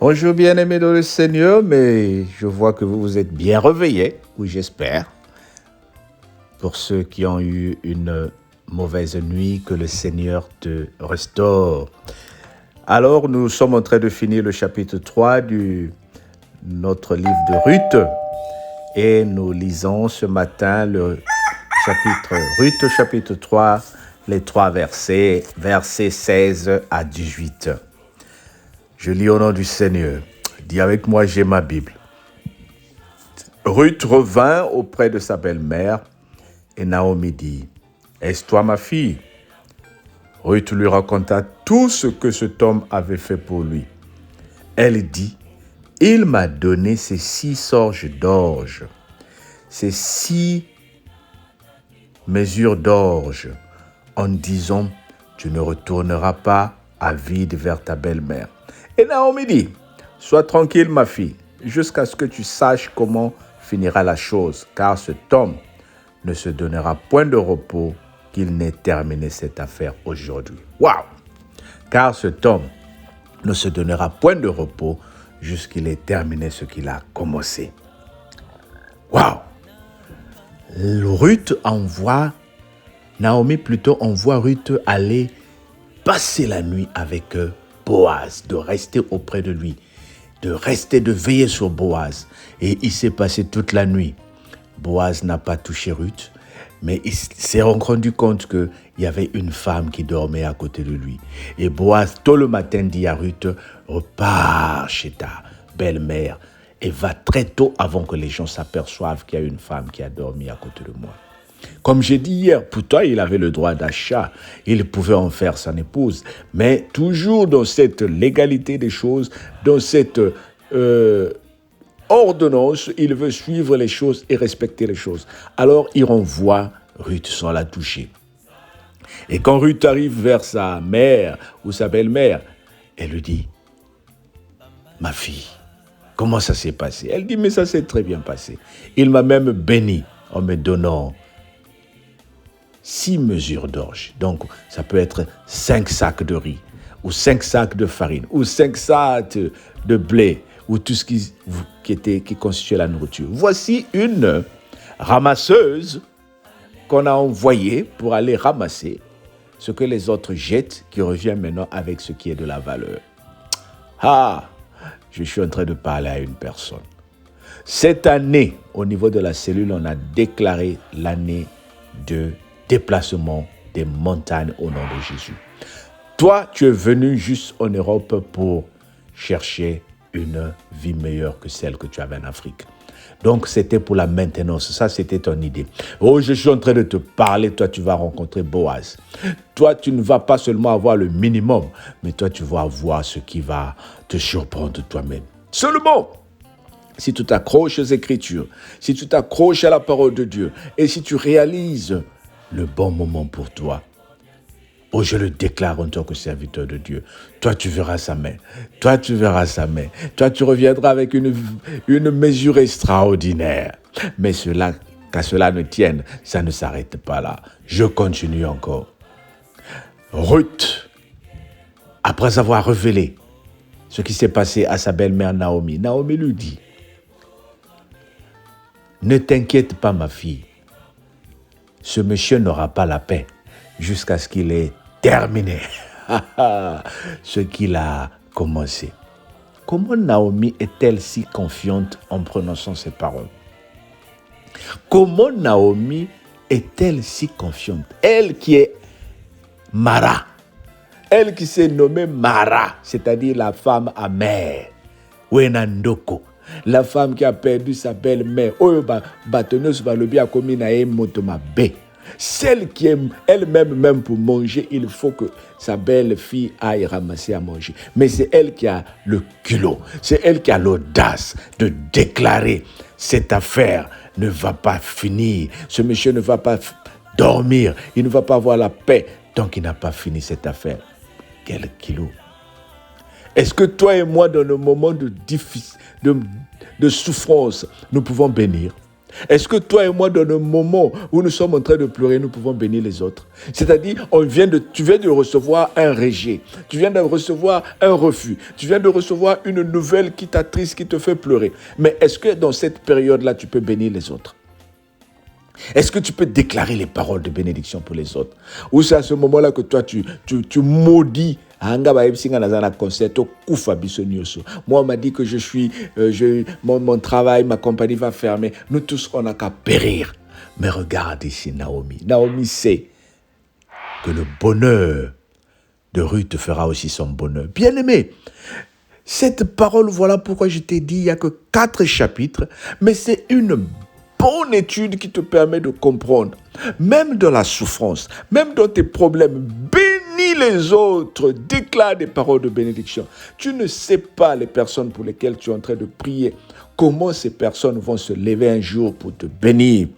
Bonjour bien-aimés dans le Seigneur, mais je vois que vous vous êtes bien réveillés, ou j'espère. Pour ceux qui ont eu une mauvaise nuit, que le Seigneur te restaure. Alors, nous sommes en train de finir le chapitre 3 de notre livre de Ruth. Et nous lisons ce matin le chapitre Ruth, chapitre 3, les 3 versets 16 à 18. Je lis au nom du Seigneur. Dis avec moi, j'ai ma Bible. Ruth revint auprès de sa belle-mère et Naomi dit, « Est-ce toi ma fille ?» Ruth lui raconta tout ce que cet homme avait fait pour lui. Elle dit, « Il m'a donné ces 6 sorges d'orge, ces 6 mesures d'orge, en disant, tu ne retourneras pas à vide vers ta belle-mère. » Et Naomi dit, « Sois tranquille ma fille, jusqu'à ce que tu saches comment finira la chose, car cet homme ne se donnera point de repos qu'il n'ait terminé cette affaire aujourd'hui. » Waouh! Car cet homme ne se donnera point de repos jusqu'il ait terminé ce qu'il a commencé. Waouh! Naomi envoie Ruth aller passer la nuit avec Boaz, de rester auprès de lui, de veiller sur Boaz. Et il s'est passé toute la nuit. Boaz n'a pas touché Ruth, mais il s'est rendu compte qu'il y avait une femme qui dormait à côté de lui. Et Boaz, tôt le matin, dit à Ruth, repars chez ta belle-mère et va très tôt avant que les gens s'aperçoivent qu'il y a une femme qui a dormi à côté de moi. Comme j'ai dit hier, pour toi, il avait le droit d'achat. Il pouvait en faire son épouse. Mais toujours dans cette légalité des choses, dans cette ordonnance, il veut suivre les choses et respecter les choses. Alors, il renvoie Ruth sans la toucher. Et quand Ruth arrive vers sa mère ou sa belle-mère, elle lui dit, « Ma fille, comment ça s'est passé ?» Elle dit, « Mais ça s'est très bien passé. Il m'a même béni en me donnant 6 mesures d'orge. » Donc, ça peut être 5 sacs de riz, ou 5 sacs de farine, ou 5 sacs de blé, ou tout ce qui constituait la nourriture. Voici une ramasseuse qu'on a envoyée pour aller ramasser ce que les autres jettent, qui revient maintenant avec ce qui est de la valeur. Ah, je suis en train de parler à une personne. Cette année, au niveau de la cellule, on a déclaré l'année de déplacement des montagnes au nom de Jésus. Toi, tu es venu juste en Europe pour chercher une vie meilleure que celle que tu avais en Afrique. Donc, c'était pour la maintenance. Ça, c'était ton idée. Oh, je suis en train de te parler. Toi, tu vas rencontrer Boaz. Toi, tu ne vas pas seulement avoir le minimum, mais toi, tu vas avoir ce qui va te surprendre toi-même. Seulement, si tu t'accroches aux Écritures, si tu t'accroches à la parole de Dieu, et si tu réalises le bon moment pour toi, oh, je le déclare en tant que serviteur de Dieu. Toi, tu verras sa main. Toi, tu verras sa main. Toi, tu reviendras avec une mesure extraordinaire. Mais qu'à cela ne tienne, ça ne s'arrête pas là. Je continue encore. Ruth, après avoir révélé ce qui s'est passé à sa belle-mère Naomi, Naomi lui dit, « Ne t'inquiète pas, ma fille. Ce monsieur n'aura pas la paix jusqu'à ce qu'il ait terminé ce qu'il a commencé. » Comment Naomi est-elle si confiante en prononçant ces paroles? Comment Naomi est-elle si confiante? Elle qui est Mara, elle qui s'est nommée Mara, c'est-à-dire la femme amère, Wenandoko, la femme qui a perdu sa belle-mère, celle qui aime elle-même, même pour manger, il faut que sa belle-fille aille ramasser à manger. Mais c'est elle qui a le culot, c'est elle qui a l'audace de déclarer cette affaire ne va pas finir. Ce monsieur ne va pas dormir, il ne va pas avoir la paix tant qu'il n'a pas fini cette affaire. Quel kilo! Est-ce que toi et moi, dans nos moments de souffrance, nous pouvons bénir? Est-ce que toi et moi, dans le moment où nous sommes en train de pleurer, nous pouvons bénir les autres? C'est-à-dire, tu viens de recevoir un rejet, tu viens de recevoir un refus, tu viens de recevoir une nouvelle qui t'attriste, qui te fait pleurer. Mais est-ce que dans cette période-là, tu peux bénir les autres? Est-ce que tu peux déclarer les paroles de bénédiction pour les autres? Ou c'est à ce moment-là que toi, tu maudis. Moi, on m'a dit que mon travail, ma compagnie va fermer. Nous tous, on n'a qu'à périr. Mais regarde ici Naomi. Naomi sait que le bonheur de Ruth fera aussi son bonheur. Bien-aimé, cette parole, voilà pourquoi je t'ai dit, il n'y a que 4 chapitres, mais c'est une bonne étude qui te permet de comprendre, même dans la souffrance, même dans tes problèmes, bénis les autres, déclare des paroles de bénédiction. Tu ne sais pas les personnes pour lesquelles tu es en train de prier, comment ces personnes vont se lever un jour pour te bénir.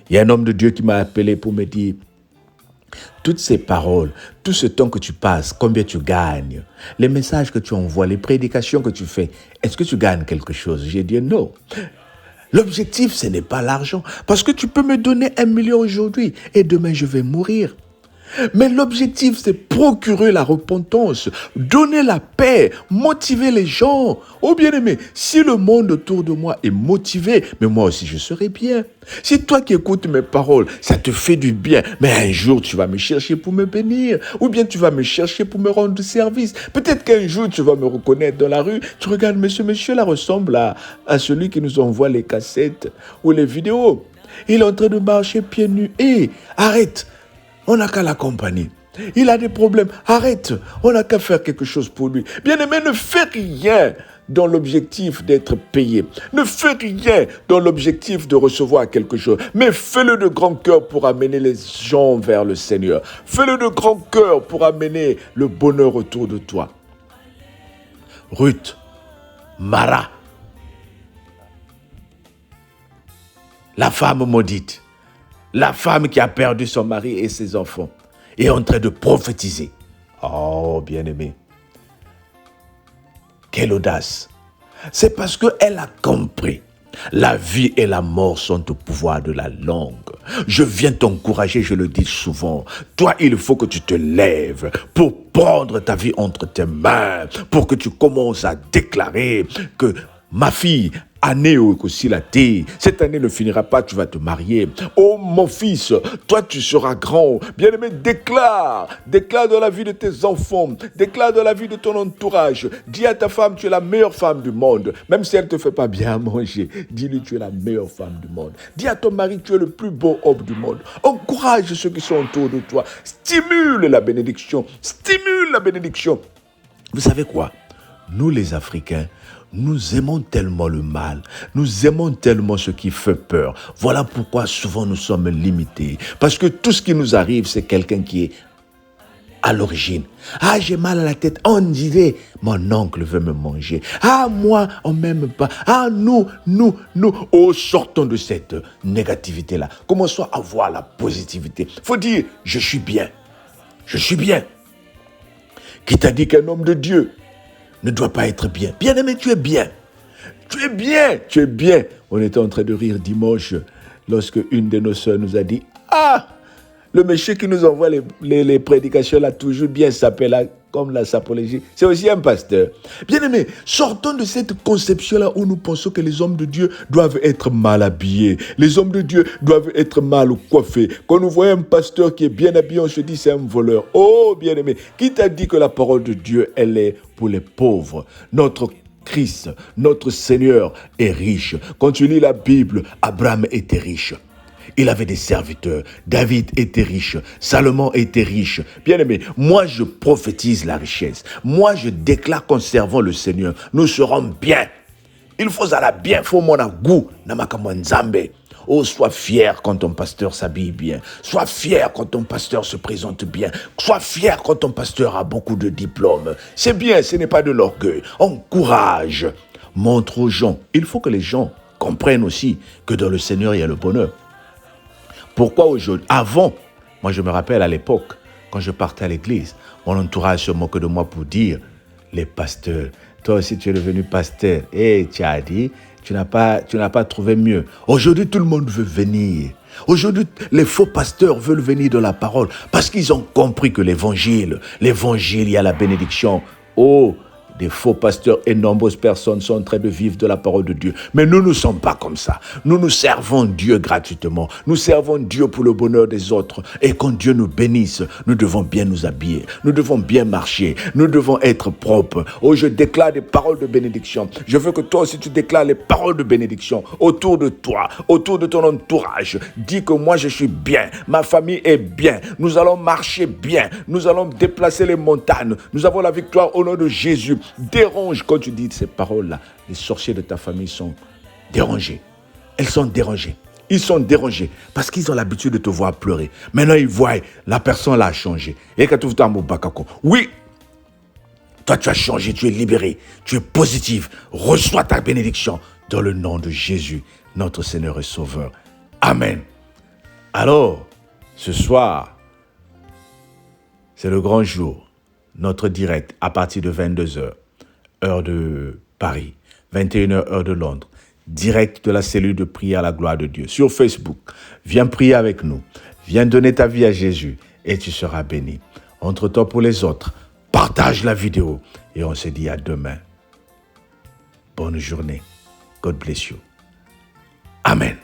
Il y a un homme de Dieu qui m'a appelé pour me dire, toutes ces paroles, tout ce temps que tu passes, combien tu gagnes, les messages que tu envoies, les prédications que tu fais, est-ce que tu gagnes quelque chose? J'ai dit non. L'objectif, ce n'est pas l'argent. Parce que tu peux me donner 1 million aujourd'hui et demain, je vais mourir. Mais l'objectif, c'est procurer la repentance, donner la paix, motiver les gens. Oh bien-aimé, si le monde autour de moi est motivé, mais moi aussi je serai bien. Si toi qui écoutes mes paroles, ça te fait du bien, mais un jour tu vas me chercher pour me bénir, ou bien tu vas me chercher pour me rendre service. Peut-être qu'un jour tu vas me reconnaître dans la rue, tu regardes, monsieur là ressemble à celui qui nous envoie les cassettes ou les vidéos. Il est en train de marcher pieds nus. Arrête! On n'a qu'à l'accompagner. Il a des problèmes. Arrête. On n'a qu'à faire quelque chose pour lui. Bien-aimé, ne fais rien dans l'objectif d'être payé. Ne fais rien dans l'objectif de recevoir quelque chose. Mais fais-le de grand cœur pour amener les gens vers le Seigneur. Fais-le de grand cœur pour amener le bonheur autour de toi. Ruth, Mara, la femme maudite, la femme qui a perdu son mari et ses enfants est en train de prophétiser. Oh, bien-aimé, quelle audace! C'est parce qu'elle a compris. La vie et la mort sont au pouvoir de la langue. Je viens t'encourager, je le dis souvent. Toi, il faut que tu te lèves pour prendre ta vie entre tes mains, pour que tu commences à déclarer que ma fille, année aussi la thé. Cette année ne finira pas, tu vas te marier. Oh mon fils, toi tu seras grand. Bien-aimé, déclare dans la vie de tes enfants, déclare dans la vie de ton entourage. Dis à ta femme, tu es la meilleure femme du monde. Même si elle ne te fait pas bien manger, dis-lui, tu es la meilleure femme du monde. Dis à ton mari, tu es le plus beau homme du monde. Encourage ceux qui sont autour de toi. Stimule la bénédiction. Stimule la bénédiction. Vous savez quoi? Nous les Africains, nous aimons tellement le mal, nous aimons tellement ce qui fait peur. Voilà pourquoi souvent nous sommes limités. Parce que tout ce qui nous arrive, c'est quelqu'un qui est à l'origine. Ah, j'ai mal à la tête. On dirait, mon oncle veut me manger. Ah, moi, on m'aime pas. Ah, nous. Oh, sortons de cette négativité-là. Commençons à voir la positivité. Faut dire, je suis bien. Je suis bien. Qui t'a dit qu'un homme de Dieu ne doit pas être bien? Bien-aimé, tu es bien. Tu es bien. Tu es bien. On était en train de rire dimanche lorsque une de nos sœurs nous a dit, ah, le monsieur qui nous envoie les prédications là, toujours bien sapé là, comme la sapologie, c'est aussi un pasteur. Bien-aimé, sortons de cette conception-là où nous pensons que les hommes de Dieu doivent être mal habillés. Les hommes de Dieu doivent être mal coiffés. Quand nous voyons un pasteur qui est bien habillé, on se dit c'est un voleur. Oh, bien-aimé, qui t'a dit que la parole de Dieu, elle est pour les pauvres? Notre Christ, notre Seigneur est riche. Quand tu lis la Bible, Abraham était riche. Il avait des serviteurs. David était riche. Salomon était riche. Bien-aimé, moi je prophétise la richesse. Moi je déclare qu'en servant le Seigneur, nous serons bien. Il faut aller bien, il faut mon goût. Oh, sois fier quand ton pasteur s'habille bien. Sois fier quand ton pasteur se présente bien. Sois fier quand ton pasteur a beaucoup de diplômes. C'est bien, ce n'est pas de l'orgueil. Encourage, montre aux gens. Il faut que les gens comprennent aussi que dans le Seigneur, il y a le bonheur. Pourquoi aujourd'hui? Avant, moi je me rappelle à l'époque, quand je partais à l'église, mon entourage se moquait de moi pour dire, les pasteurs, Toi aussi, tu es devenu pasteur. Et tu as dit, tu n'as pas trouvé mieux. Aujourd'hui, tout le monde veut venir. Aujourd'hui, les faux pasteurs veulent venir de la parole parce qu'ils ont compris que l'évangile, il y a la bénédiction. Oh, des faux pasteurs et nombreuses personnes sont en train de vivre de la parole de Dieu. Mais nous ne sommes pas comme ça. Nous servons Dieu gratuitement. Nous servons Dieu pour le bonheur des autres. Et quand Dieu nous bénisse, nous devons bien nous habiller. Nous devons bien marcher. Nous devons être propres. Oh, je déclare des paroles de bénédiction. Je veux que toi aussi tu déclares les paroles de bénédiction autour de toi, autour de ton entourage. Dis que moi je suis bien. Ma famille est bien. Nous allons marcher bien. Nous allons déplacer les montagnes. Nous avons la victoire au nom de Jésus. Dérange quand tu dis ces paroles-là. Les sorciers de ta famille sont dérangés. Elles sont dérangées. Ils sont dérangés parce qu'ils ont l'habitude de te voir pleurer. Maintenant, ils voient la personne là a changé. Et quand tu oui, toi tu as changé, tu es libéré, tu es positif. Reçois ta bénédiction dans le nom de Jésus, notre Seigneur et Sauveur. Amen. Alors, ce soir, c'est le grand jour. Notre direct à partir de 22h, heure de Paris, 21h, heure de Londres. Direct de la cellule de prière à la gloire de Dieu. Sur Facebook, viens prier avec nous. Viens donner ta vie à Jésus et tu seras béni. Entre-toi pour les autres. Partage la vidéo et on se dit à demain. Bonne journée. God bless you. Amen.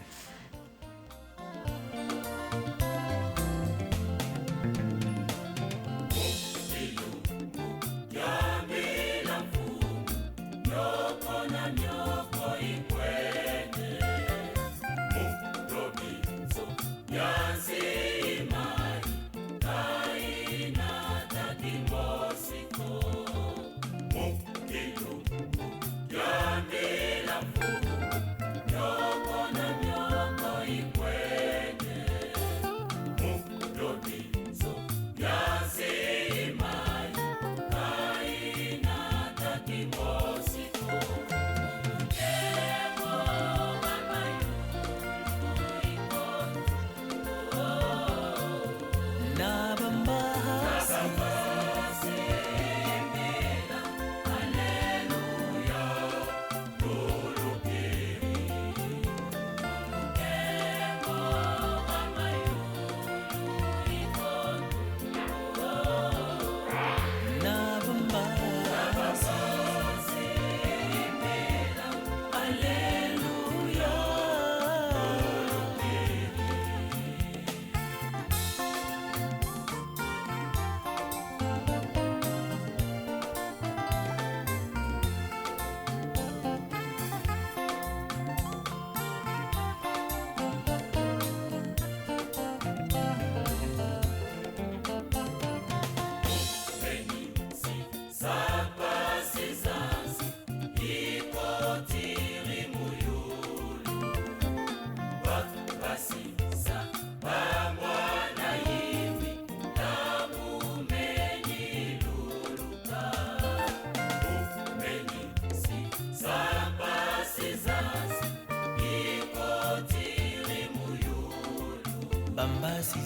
Bambasi